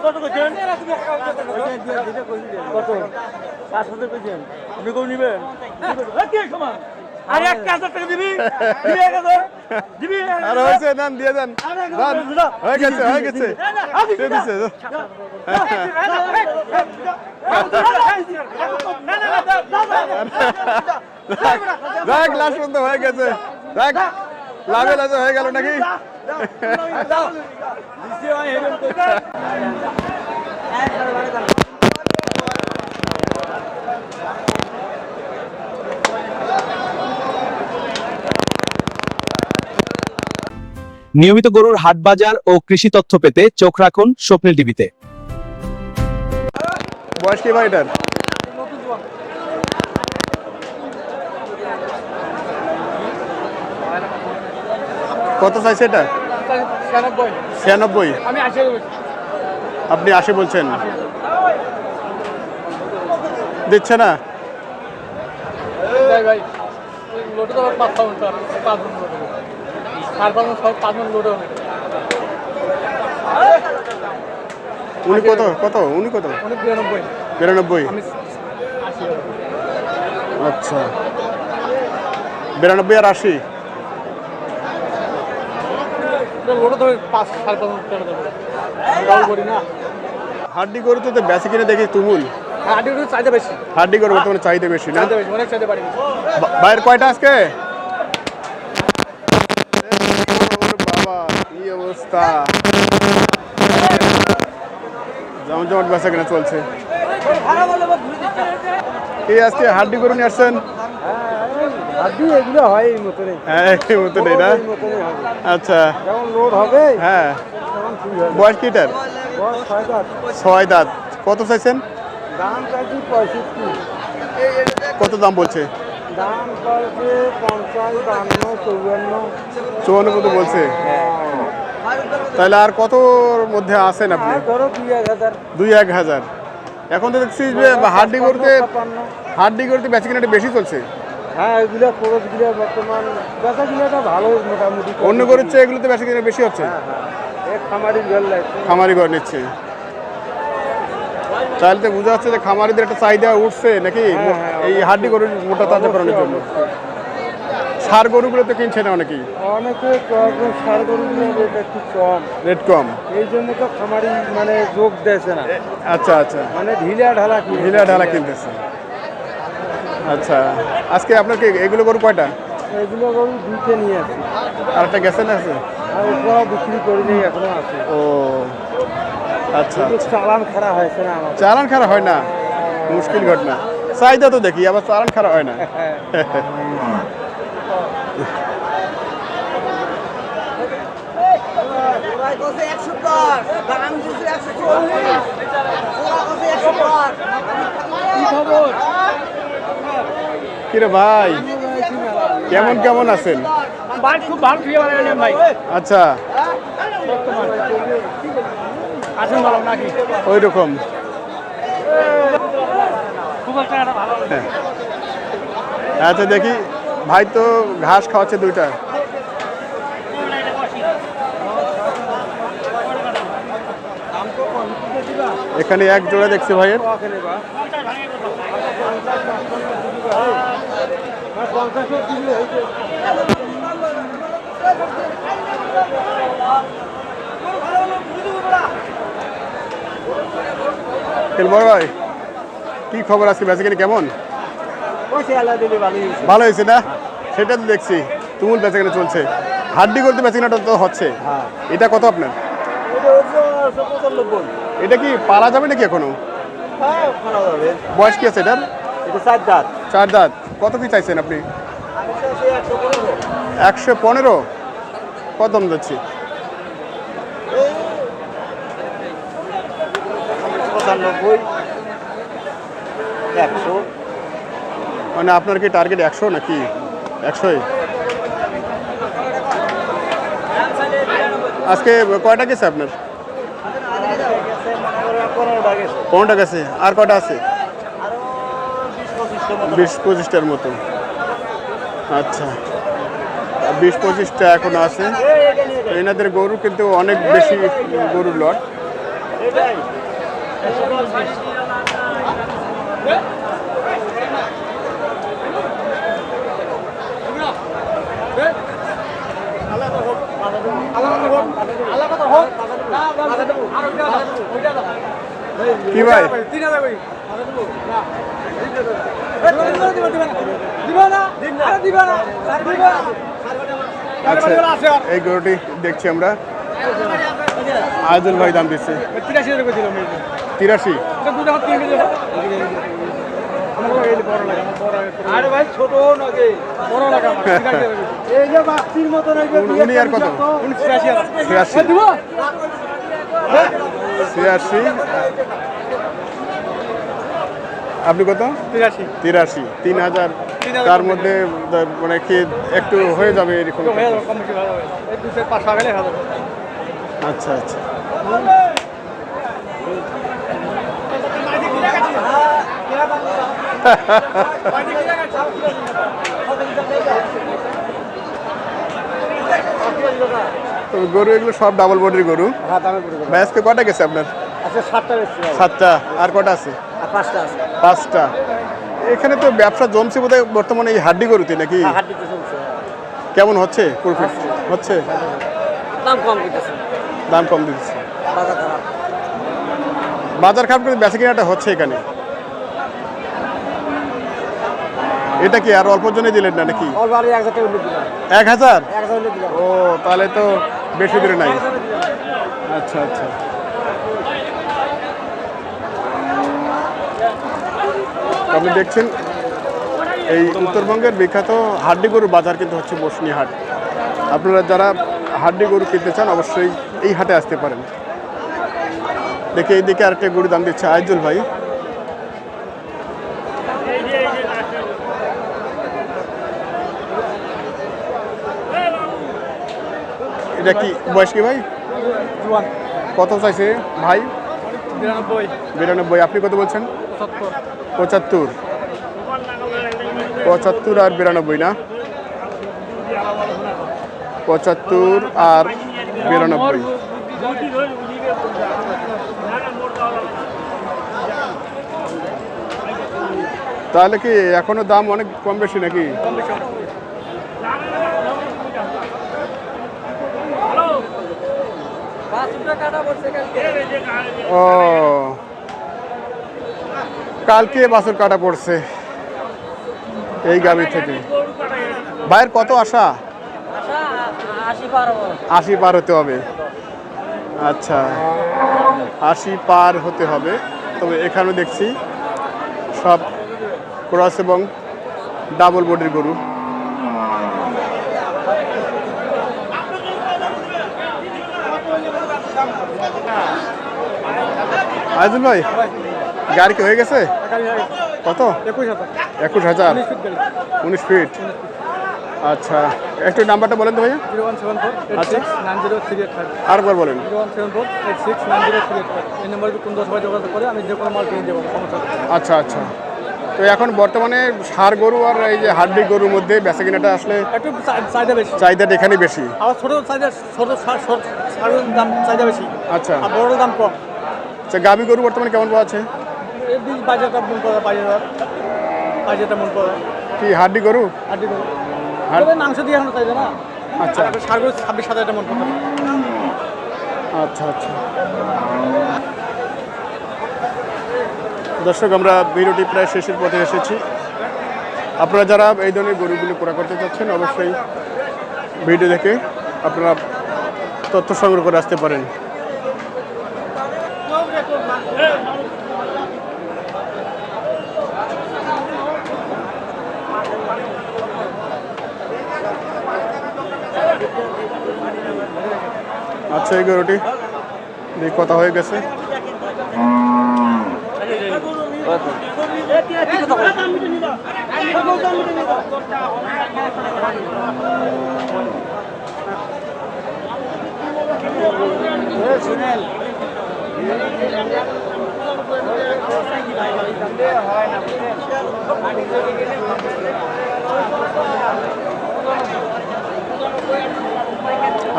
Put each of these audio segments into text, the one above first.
কত কইছেন? কত? 5,000 কইছেন। আপনি কম নিবেন? কি সমান? আরে 1,000 টাকা দিবি? দিবি 1,000? দিবি? আরে হয়েছে, দেন দিয়ে দেন। হয়ে গেছে, হয়ে গেছে। দিয়ে দিছে। দেখ লাস্ট পর্যন্ত হয়ে গেছে। দেখ লাভে লাভে হয়ে গেল নাকি? নিয়মিত গরুর হাট বাজার ও কৃষি তথ্য পেতে চোখ রাখুন স্বপ্নিল টিভিতে। বয়স কি ভাই এটার? কত চাইছে এটা? 96। আপনি 80 বলছেন, দিচ্ছে না? উনি কত কত উনি কত? 92। আচ্ছা, 92 আর 80। হাড্ডি গরু তো বেশি কিনে দেখি তুমুল। হাড্ডি গরু বর্তমানে চাহিদা বেশি না? বাইরের কয়টা আজকে? বাবা কি অবস্থা, জমজমাট বেচা কিনা চলছে। এই আজকে হাড্ডি গরু নিয়ে আসছেন? এগুলো হয় এই মতনই। হ্যাঁ এই মতনই না? আচ্ছা, যেমন লোড হবে। হ্যাঁ। বয়স কি এটার? 6 দাঁত। কত চাইছেন? দাম চাইছি 65। কত দাম বলছে? দাম বলছে 50, 52, 54। 54 কত বলছে? তাহলে আর কতর মধ্যে আছেন আপনি? ধরো 2,000। 2-1,000। এখন তো দেখছি যে হাড্ডি গরুতে বেচা কিনাটা বেশি চলছে। হ্যাঁ এগুলো খরচগুলো বর্তমান বেচা কিনাটা ভালো মোটামুটি। অন্য গরুর চেয়ে এগুলোতে বেচা কিনা বেশি হচ্ছে। খামারি ঘর নিচ্ছে, তাহলে তো বোঝা যাচ্ছে যে খামারিদের একটা চাহিদা উঠছে নাকি এই হাড্ডি গরুর মোটা তাজা করানোর জন্য। সার গরুগুলো তো কিনছে না অনেকেই। অনেকে সার গরুগুলোর রেট একটু কম, রেট কম, এই জন্য তো খামারি মানে যোগ দিয়েছে না। আচ্ছা আচ্ছা, মানে ঢিলা ঢালা কিনতেছে। আচ্ছা, আজকে আপনার কি এগুলো গরু কয়টা? এগুলো গরু 2তে নিয়ে আসি। আর একটা গেছে না আছে? আর ওগুলো বিক্রি করিনি, এখনো আছে। ও আচ্ছা, চালান খারাপ হয়েছে না আমার। চালান খারাপ হয় না, মুশকিল ঘটনা। চাহিদা তো দেখি, আবার চালান খারাপ হয় না। কিরে ভাই, কেমন কেমন আছেন? খুব ভালো ভাই। আচ্ছা, আছেন ভালো নাকি? ওই রকম। খুব একটা ভালো। আচ্ছা দেখি, ভাই তো ঘাস খাওয়াচ্ছে 2টা। এখানে এক জোড়া দেখছি ভাইয়ের। বড় ভাই, কি খবর আজকে বেচাকেনি কেমন? ভালো হয়েছে না? সেটা তো দেখছি তুমুল বেচাকেনা চলছে। হাড্ডি করতে বেচাকেনাটা তো হচ্ছে। এটা কত আপনার? এটা কি পালা যাবে নাকি এখনো? বয়স কি আছে এটার? 4 দাঁত। কত কি চাইছেন আপনি? 115। কত দাম যাচ্ছে? 95, 100। মানে আপনার কি টার্গেট 100 নাকি? 100ই। আজকে কয়টা গেছে আপনার? 15টা গেছে। আর কয়টা আছে? 20-25টার মতো। আচ্ছা, 20-25টা এখন আছে। এনাদের গরু কিন্তু অনেক বেশি গরুর লট। কি ভাই আচ্ছা এই গরুটি দেখছি আমরা আইজুল ভাই দাম দিচ্ছে 83। আরে ভাই ছোট নাকি বড় লাগা এই যে বাচ্চির মত উনি আর কত 86 দিব 86 আপনি কত 83 3000 তার মধ্যে মানে কি একটু হয়ে যাবে এরকম আচ্ছা আচ্ছা তো গরু এগুলো সব ডাবল বডির গরু ভাই আজকে কটা গেছে আপনার আচ্ছা 7টা বেশি 7টা আর কটা আছে আর 5টা আছে 5টা এখানে তো ব্যবসা জমছে বোধহয় বর্তমানে এই হাড্ডি গরুতে নাকি হাড্ডিতে চলছে কেমন হচ্ছে প্রফিট হচ্ছে দাম কম দিতেছে দাম কম দিচ্ছে বাজার খারাপ বাজার খারাপ করে বেচা কেনাটা হচ্ছে এখানে এটা কি আর অল্প জনে দিলেন না নাকি অল্প আর 1000 টাকা উল্লেখ দিলাম 1000 1000 উল্লেখ দিলাম ও তাহলে তো বেশি দূরে নাই আচ্ছা আচ্ছা আপনি দেখছেন এই উত্তরবঙ্গের বিখ্যাত হাড্ডি গরুর বাজার কিন্তু হচ্ছে বসনি হাট আপনারা যারা হাড্ডি গরু কিনতে চান অবশ্যই এই হাটে আসতে পারেন দেখে এইদিকে আরেকটা গরু দাম দিচ্ছে আইজুল ভাই এটা কি বয়স কি ভাই কত চাইছে ভাই 92 আপনি কত বলছেন 75 আর 92 না 75 আর 92 তাহলে কি এখনো দাম অনেক কম বেশি নাকি ও কালকে বাছুর কাটা পড়ছে এই গাবি থেকে ভাইয়ের কত আশা 80 পার হতে হবে আচ্ছা 80 পার হতে হবে তবে এখানে দেখছি সব ক্রস এবং ডাবল বডির গরু আইজুল ভাই গাড়ি কি হয়ে গেছে কত 21000 19 ফিট আচ্ছা একটু নাম্বারটা বলেন তো ভাইয়া 0174 869038 আরেকবার বলেন 0174 869038 এই নম্বরে কোন 10 টাকা যোগাযোগ করে আমি যে কোনো মাল কিনে দেবো সমস্যা নেই আচ্ছা আচ্ছা তো এখন বর্তমানে ষাঁড় গরু আর এই যে হাড্ডি গরুর মধ্যে বেচা কিনাটা আসলে একটু চাহিদা বেশি চাহিদাটা এখানে বেশি আবার ছোট চাহিদা ছোট ষাঁড়ের দাম চাহিদা বেশি আচ্ছা আর বড় দাম কম আচ্ছা গাভী গরু বর্তমানে কেমন পাওয়া আছে এই 22,000 মন পড়ে 22,000 মন পড়ে কি হাড্ডি গরু হাড্ডি গরু হাড- তবে মাংস দিয়ে এখনো চাইবে না আচ্ছা ষাঁড় গরু 26,000 মন পড়ে আচ্ছা আচ্ছা দর্শক আমরা ভিডিওটি প্রায় শেষের পথে এসেছি আপনারা যারা এই ধরনের গরুগুলো ক্রয় করতে চাচ্ছেন অবশ্যই ভিডিও দেখে আপনারা তথ্য সংগ্রহ করে আসতে পারেন আচ্ছা এই গরুটি কথা হয়ে গেছে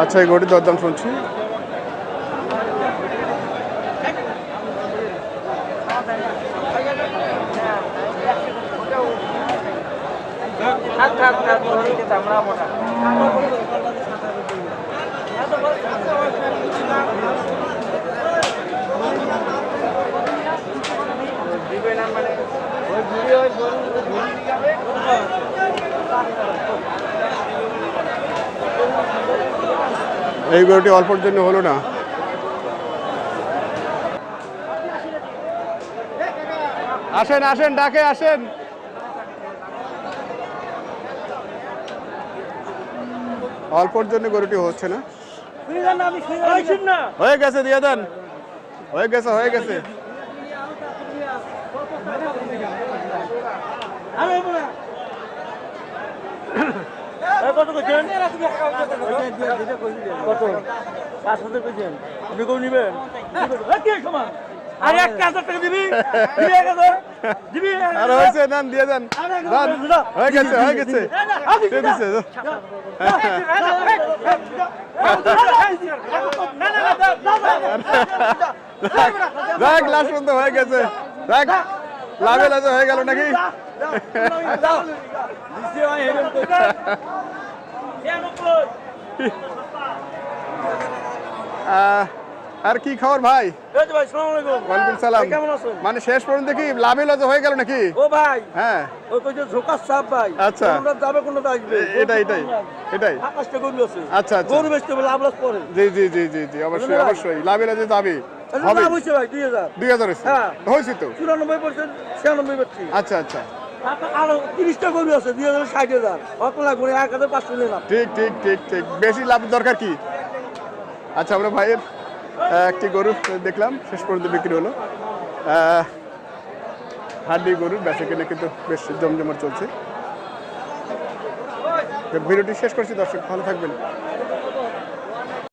আচ্ছা এই গরুটির দরদাম শুনছি এই গরুটি অল্পর জন্য হলো না। আসেন আসেন, ডাকে আসেন। অল্পর জন্য গরুটি হচ্ছে না। হয়ে গেছে, দিয়ে দেন। হয়ে গেছে, হয়ে গেছে। কত কইছেন? কত? 5,000 কইছেন। আপনি কম নিবেন? কি সমান? আরে 1,000 টাকা দিবি? দিবি 1,000? দিবি? আর হয়েছে, দেন, দিয়ে দেন। দেন। হয়ে গেছে, হয়ে গেছে। দিয়ে দিছে। দেখ, লাস্ট পর্যন্ত হয়ে গেছে। দেখ, লাভে লাভে হয়ে গেল নাকি? আর কি খবর ভাই? ওয়ালাইকুম সালাম। মানে শেষ পর্যন্ত কি লাভে লাভে হয়ে গেল নাকি? ও ভাই, হ্যাঁ, ওই কইছে ঝোকাস সাপ ভাই। আচ্ছা। কোনটা যাবে কোনটা আসবে। এটাই এটাই এটাই। 25টা গরু আছে। আচ্ছা আচ্ছা। গরু বেচতে বলে লাভ পরে। জি জি জি জি জি, অবশ্যই অবশ্যই লাভে লাভে যাবে। হবে। লাভ হইছে ভাই 2000। 2000 হয়েছে? হ্যাঁ। হয়েছে তো। 94%, 96 বেচছি। আচ্ছা আচ্ছা, আরো 30টা গরু আছে 2060,000। অত লাগবে 1,500 নিলাম। ঠিক ঠিক ঠিক ঠিক। বেশি লাভ দরকার কি? আচ্ছা, আমরা ভাইয়ের একটি গরু দেখলাম, শেষ পর্যন্ত বিক্রি হলো। হাড্ডি গরুর বেচা কেনা কিন্তু বেশ জমজমাট চলছে। ভিডিওটি শেষ করছি দর্শক, ভালো থাকবেন।